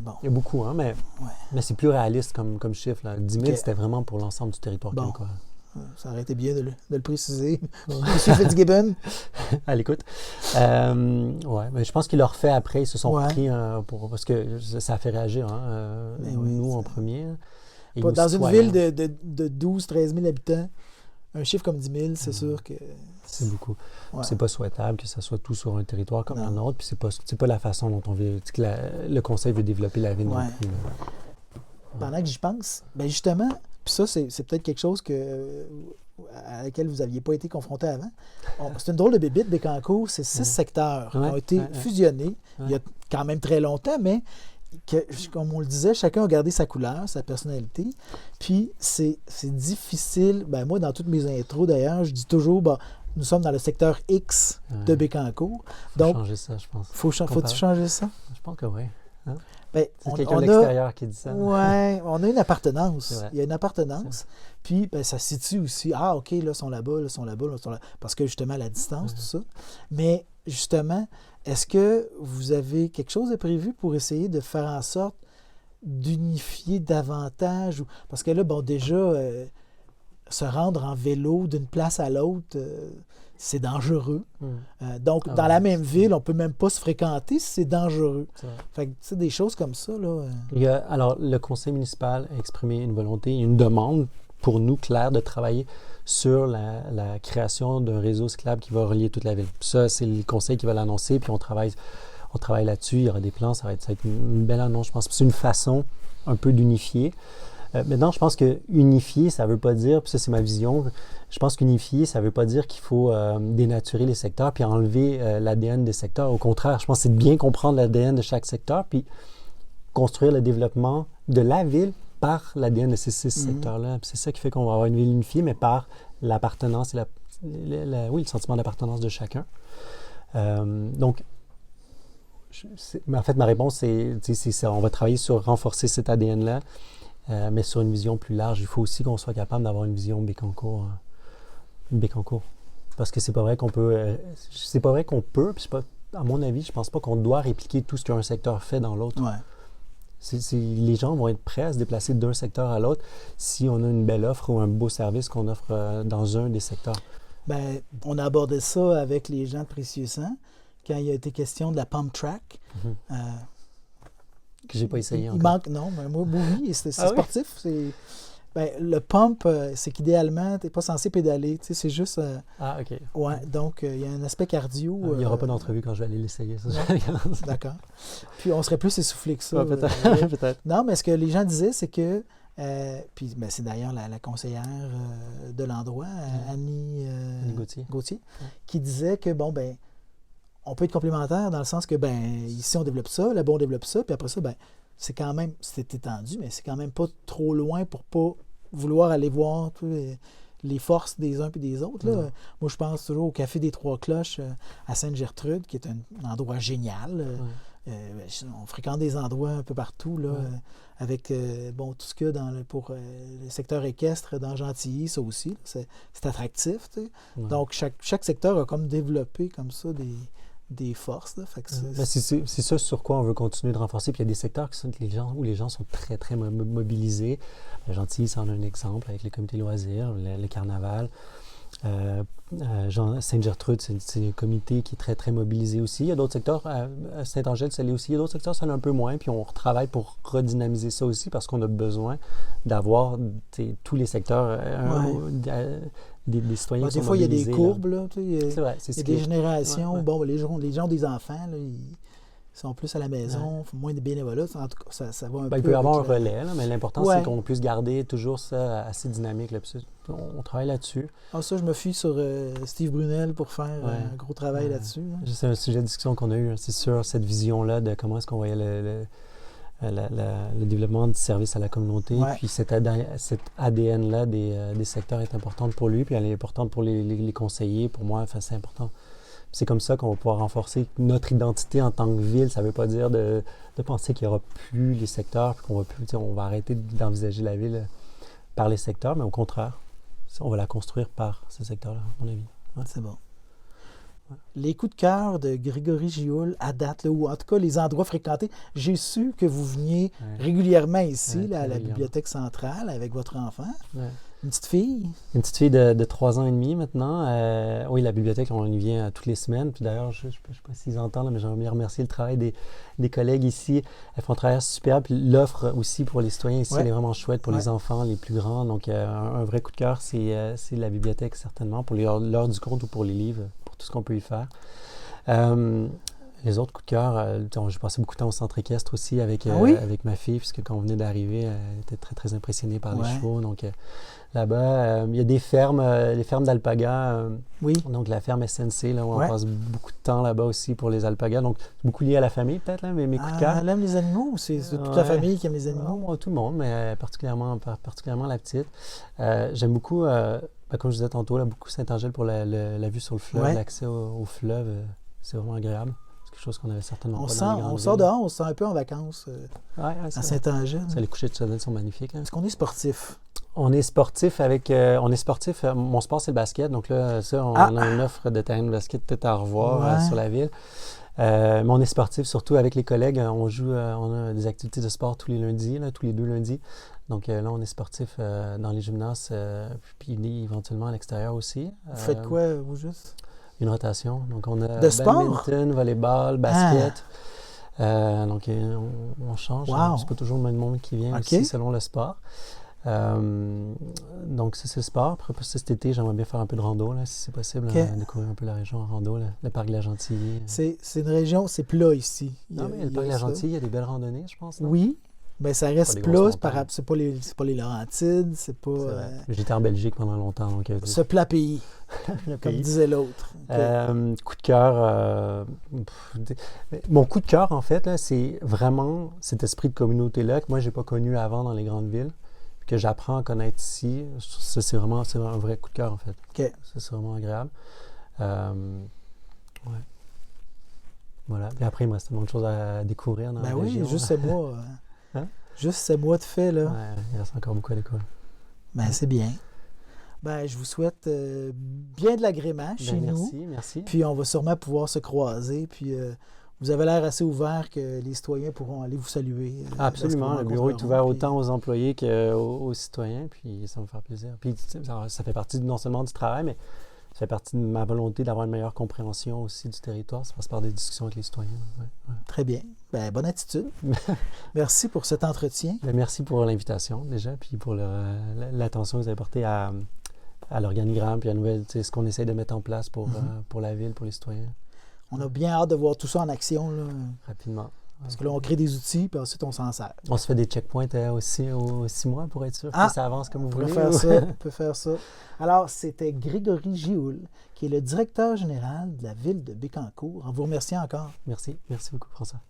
Bon. Il y a beaucoup, hein, mais c'est plus réaliste comme chiffre. Là. 10 000, c'était vraiment pour l'ensemble du territoire québécois. Ça aurait été bien de le préciser. Monsieur Fitzgibbon. À l'écoute. Mais je pense qu'ils l'ont refait après. Ils se sont pris parce que ça a fait réagir, nous en premier. Dans une ville de 12-13 000 habitants, un chiffre comme 10 000, c'est sûr que... C'est beaucoup. C'est pas souhaitable que ça soit tout sur un territoire comme un autre. Puis c'est pas la façon dont on veut... que le Conseil veut développer la ville non plus. Pendant que j'y pense, ben justement... Puis ça, c'est peut-être quelque chose à laquelle vous n'aviez pas été confronté avant. C'est une drôle de bébite, Bécancour. C'est 6 secteurs qui ont été fusionnés il y a quand même très longtemps, mais comme on le disait, chacun a gardé sa couleur, sa personnalité. Puis c'est difficile. Ben moi, dans toutes mes intros, d'ailleurs, je dis toujours, nous sommes dans le secteur X de Bécancour. Donc, changer ça, je pense. Faut-tu changer ça? Je pense que oui. Hein? Ben, c'est quelqu'un de l'extérieur qui dit ça. Oui, on a une appartenance. Il y a une appartenance. Puis, ça se situe aussi. Ah, OK, là, ils sont là-bas, là, ils sont là-bas, là, ils sont là. Parce que, justement, la distance, tout ça. Mais, justement, est-ce que vous avez quelque chose de prévu pour essayer de faire en sorte d'unifier davantage? Parce que là, bon, déjà, se rendre en vélo d'une place à l'autre, c'est dangereux. Donc, dans la même ville, on ne peut même pas se fréquenter si c'est dangereux. Fait que, tu sais, des choses comme ça, là... Alors, le conseil municipal a exprimé une volonté, une demande pour nous, claire, de travailler sur la création d'un réseau cyclable qui va relier toute la ville. Puis ça, c'est le conseil qui va l'annoncer, puis on travaille là-dessus, il y aura des plans, ça va être une belle annonce, je pense. Puis c'est une façon un peu d'unifier. Maintenant, je pense que unifier, ça ne veut pas dire, puis ça c'est ma vision, je pense qu'unifier, ça ne veut pas dire qu'il faut dénaturer les secteurs puis enlever l'ADN des secteurs. Au contraire, je pense que c'est de bien comprendre l'ADN de chaque secteur puis construire le développement de la ville par l'ADN de ces 6 secteurs-là. Puis c'est ça qui fait qu'on va avoir une ville unifiée, mais par l'appartenance et le sentiment d'appartenance de chacun. Donc, en fait, ma réponse, c'est on va travailler sur renforcer cet ADN-là, mais sur une vision plus large. Il faut aussi qu'on soit capable d'avoir une vision Bécancour. Parce que c'est pas vrai qu'on peut... puis à mon avis, je pense pas qu'on doit répliquer tout ce qu'un secteur fait dans l'autre. Ouais. Les gens vont être prêts à se déplacer d'un secteur à l'autre si on a une belle offre ou un beau service qu'on offre dans un des secteurs. Bien, on a abordé ça avec les gens de Précieux Sang quand il a été question de la pump track. Que j'ai pas essayé encore. Il manque, non, mais moi, oui, c'est sportif. Oui? Le pump, c'est qu'idéalement, tu n'es pas censé pédaler. Tu sais, c'est juste... OK. Ouais, donc il y a un aspect cardio. Il n'y aura pas d'entrevue quand je vais aller l'essayer. Ça, d'accord. Puis on serait plus essoufflé que ça. Ouais, peut-être. Peut-être. Non, mais ce que les gens disaient, c'est que... puis c'est d'ailleurs la conseillère de l'endroit, Annie Gauthier, qui disait que, on peut être complémentaire dans le sens que, ici, on développe ça, là-bas, on développe ça, puis après ça, c'est quand même, c'est étendu, mais c'est quand même pas trop loin pour pas vouloir aller voir les forces des uns et des autres. Là. Moi, je pense toujours au Café des Trois Cloches à Sainte-Gertrude, qui est un endroit génial. On fréquente des endroits un peu partout, là, avec tout ce qu'il y a pour le secteur équestre dans Gentilly, ça aussi. C'est attractif. Donc, chaque secteur a comme développé comme ça des forces. Là. Fait que c'est ça sur quoi on veut continuer de renforcer. Puis il y a des secteurs où les gens sont très, très mobilisés. Gentilly, ça en a un exemple avec les comités loisirs, le carnaval. Sainte-Gertrude, c'est un comité qui est très, très mobilisé aussi. Il y a d'autres secteurs, Saint-Angèle, ça l'est aussi. Il y a d'autres secteurs, ça l'est un peu moins. Puis on retravaille pour redynamiser ça aussi parce qu'on a besoin d'avoir tous les secteurs, des citoyens qui sont mobilisés. Des fois, il y a des courbes. Là, c'est vrai, il y a des générations. Les gens ont des enfants. Là, ils sont plus à la maison, moins de bénévolat. En tout cas, ça va un peu. Il peut y avoir un relais, là, mais l'important, c'est qu'on puisse garder toujours ça assez dynamique. Là, on travaille là-dessus. Ça, je me fie sur Steve Brunel pour faire un gros travail là-dessus. Hein. C'est un sujet de discussion qu'on a eu, c'est sûr, cette vision-là de comment est-ce qu'on voyait le développement du service à la communauté. Puis cet ADN-là des secteurs est importante pour lui, puis elle est importante pour les conseillers. Pour moi, c'est important. C'est comme ça qu'on va pouvoir renforcer notre identité en tant que ville. Ça ne veut pas dire de penser qu'il n'y aura plus les secteurs, puis on va arrêter d'envisager la ville par les secteurs, mais au contraire, on va la construire par ces secteurs-là, à mon avis. Ouais. C'est bon. Ouais. Les coups de cœur de Grégory Gioul à date, là, ou en tout cas les endroits fréquentés, j'ai su que vous veniez régulièrement ici, là, à la Bibliothèque centrale, avec votre enfant. Ouais. Une petite fille? Une petite fille de 3 ans et demi maintenant. Oui, la bibliothèque, on y vient toutes les semaines. Puis d'ailleurs, je ne sais pas s'ils entendent, mais j'aimerais bien remercier le travail des collègues ici. Elles font un travail super. Puis l'offre aussi pour les citoyens ici, elle est vraiment chouette pour les enfants, les plus grands. Donc, un vrai coup de cœur, c'est la bibliothèque, certainement, pour l'heure du conte ou pour les livres, pour tout ce qu'on peut y faire. Les autres coups de cœur, j'ai passé beaucoup de temps au centre équestre aussi avec ma fille, puisque quand on venait d'arriver, elle était très, très impressionnée par les chevaux. Donc là-bas, il y a des fermes, les fermes d'alpagas. Donc la ferme SNC, là, où on passe beaucoup de temps là-bas aussi pour les alpagas. Donc beaucoup lié à la famille, peut-être, là, mes coups de cœur. Elle aime les animaux ou c'est toute la famille qui aime les animaux? Tout le monde, mais particulièrement la petite. J'aime beaucoup, comme je disais tantôt, là, beaucoup Saint-Angèle pour la vue sur le fleuve, l'accès au fleuve. C'est vraiment agréable. Quelque chose qu'on avait certainement pas dans les grandes On sort dehors, on se sent un peu en vacances à Saint-Angèle. Les couchers de soleil sont magnifiques. Hein. Est-ce qu'on est sportif? On est sportif mon sport, c'est le basket. Donc là, ça, on a une offre de terrain de basket peut-être à revoir sur la ville. Mais on est sportif, surtout avec les collègues. On joue, on a des activités de sport tous les lundis, là, tous les 2 lundis. Donc là, on est sportif dans les gymnases, puis éventuellement à l'extérieur aussi. Vous faites quoi, vous, juste? Une rotation. Donc on a De sport? badminton, volleyball, basket. Donc on change. Wow. C'est pas toujours le même monde qui vient aussi selon le sport. Donc c'est le sport. Après cet été, j'aimerais bien faire un peu de rando, là, si c'est possible, découvrir un peu la région en rando, là, le parc de la Gentilly. C'est une région, c'est plat ici. Non, mais le parc de la Gentilly, il y a des belles randonnées, je pense. Non? Oui, mais ça reste plat, c'est pas les Laurentides, c'est pas... J'étais en Belgique pendant longtemps. Donc, ce plat pays, comme disait l'autre. Coup de cœur... mon coup de cœur, en fait, là, c'est vraiment cet esprit de communauté-là que moi, je n'ai pas connu avant dans les grandes villes, que j'apprends à connaître ici. Ça, c'est vraiment un vrai coup de cœur, en fait. Okay. Ça, c'est vraiment agréable. Ouais. Voilà. Puis après, il me reste tellement de choses à découvrir dans la région. Oui, juste ce mois. Juste ce mois de fait, là. Ouais, il reste encore beaucoup à découvrir. C'est bien. Je vous souhaite bien de l'agrément chez nous. Merci. Puis on va sûrement pouvoir se croiser. Puis vous avez l'air assez ouvert que les citoyens pourront aller vous saluer. Absolument. Le bureau est ouvert autant aux employés qu'aux citoyens. Puis ça va me faire plaisir. Puis ça fait partie non seulement du travail, mais ça fait partie de ma volonté d'avoir une meilleure compréhension aussi du territoire. Ça passe par des discussions avec les citoyens. Ouais. Très bien. Bonne attitude. Merci pour cet entretien. Merci pour l'invitation déjà, puis pour l'attention que vous avez portée à l'organigramme, puis à ce qu'on essaie de mettre en place pour la ville, pour les citoyens. On a bien hâte de voir tout ça en action. Là. Rapidement. Parce que là, on crée des outils, puis ensuite, on s'en sert. On se fait des checkpoints aussi aux 6 mois pour être sûr que ça avance comme vous voulez. On peut faire ça. Alors, c'était Grégory Gioul, qui est le directeur général de la ville de Bécancour. En vous remerciant encore. Merci beaucoup, François.